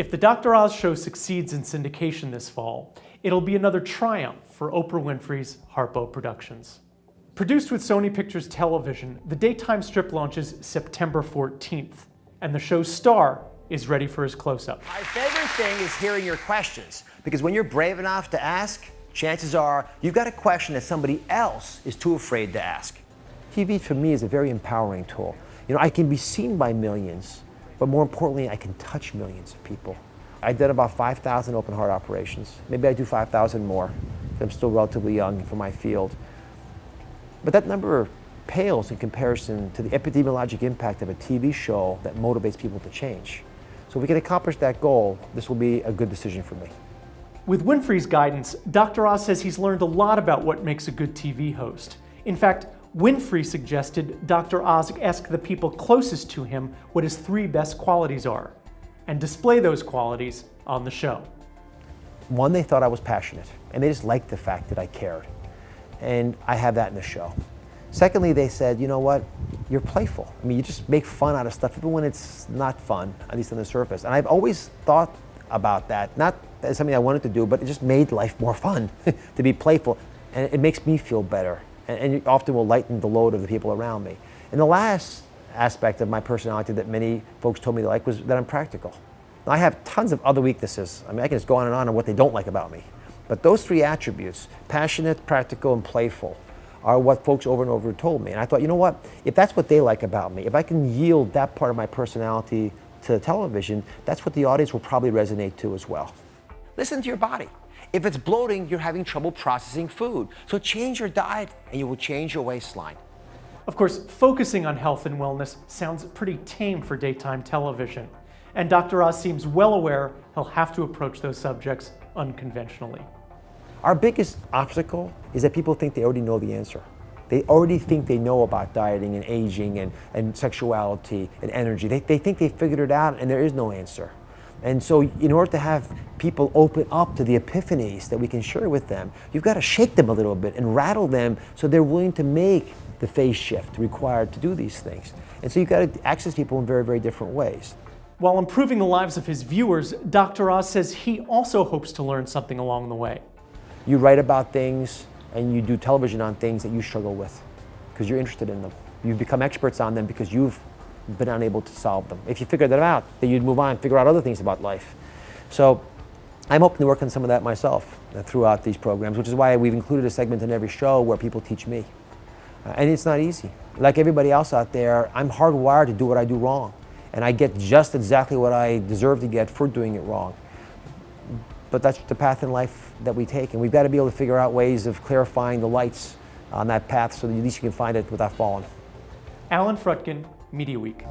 If the Dr. Oz show succeeds in syndication this fall, it'll be another triumph for Oprah Winfrey's Harpo Productions. Produced with Sony Pictures Television, the daytime strip launches September 14th, and the show's star is ready for his close-up. My favorite thing is hearing your questions, because when you're brave enough to ask, chances are you've got a question that somebody else is too afraid to ask. TV for me is a very empowering tool. You know, I can be seen by millions, but more importantly, I can touch millions of people. I did about 5,000 open heart operations. Maybe I do 5,000 more. I'm still relatively young for my field. But that number pales in comparison to the epidemiologic impact of a TV show that motivates people to change. So if we can accomplish that goal, this will be a good decision for me. With Winfrey's guidance, Dr. Oz says he's learned a lot about what makes a good TV host. In fact, Winfrey suggested Dr. Oz ask the people closest to him what his 3 best qualities are, and display those qualities on the show. One, they thought I was passionate, and they just liked the fact that I cared. And I have that in the show. Secondly, they said, you know what, you're playful. I mean, you just make fun out of stuff, even when it's not fun, at least on the surface. And I've always thought about that, not as something I wanted to do, but it just made life more fun to be playful. And it makes me feel better, and it often will lighten the load of the people around me. And the last aspect of my personality that many folks told me they like was that I'm practical. Now, I have tons of other weaknesses. I mean, I can just go on what they don't like about me. But those 3 attributes, passionate, practical, and playful, are what folks over and over told me. And I thought, you know what, if that's what they like about me, if I can yield that part of my personality to television, that's what the audience will probably resonate to as well. Listen to your body. If it's bloating, you're having trouble processing food. So change your diet and you will change your waistline. Of course, focusing on health and wellness sounds pretty tame for daytime television. And Dr. Oz seems well aware he'll have to approach those subjects unconventionally. Our biggest obstacle is that people think they already know the answer. They already think they know about dieting and aging and sexuality and energy. They think they figured it out and there is no answer. And so in order to have people open up to the epiphanies that we can share with them, you've got to shake them a little bit and rattle them so they're willing to make the phase shift required to do these things. And so you've got to access people in very, very different ways. While improving the lives of his viewers, Dr. Oz says he also hopes to learn something along the way. You write about things and you do television on things that you struggle with because you're interested in them. You've become experts on them because you've been unable to solve them. If you figure that out, then you'd move on and figure out other things about life. So I'm hoping to work on some of that myself throughout these programs, which is why we've included a segment in every show where people teach me. And it's not easy. Like everybody else out there, I'm hardwired to do what I do wrong. And I get just exactly what I deserve to get for doing it wrong. But that's the path in life that we take, and we've got to be able to figure out ways of clarifying the lights on that path so that at least you can find it without falling. Alan Frutkin, Mediaweek.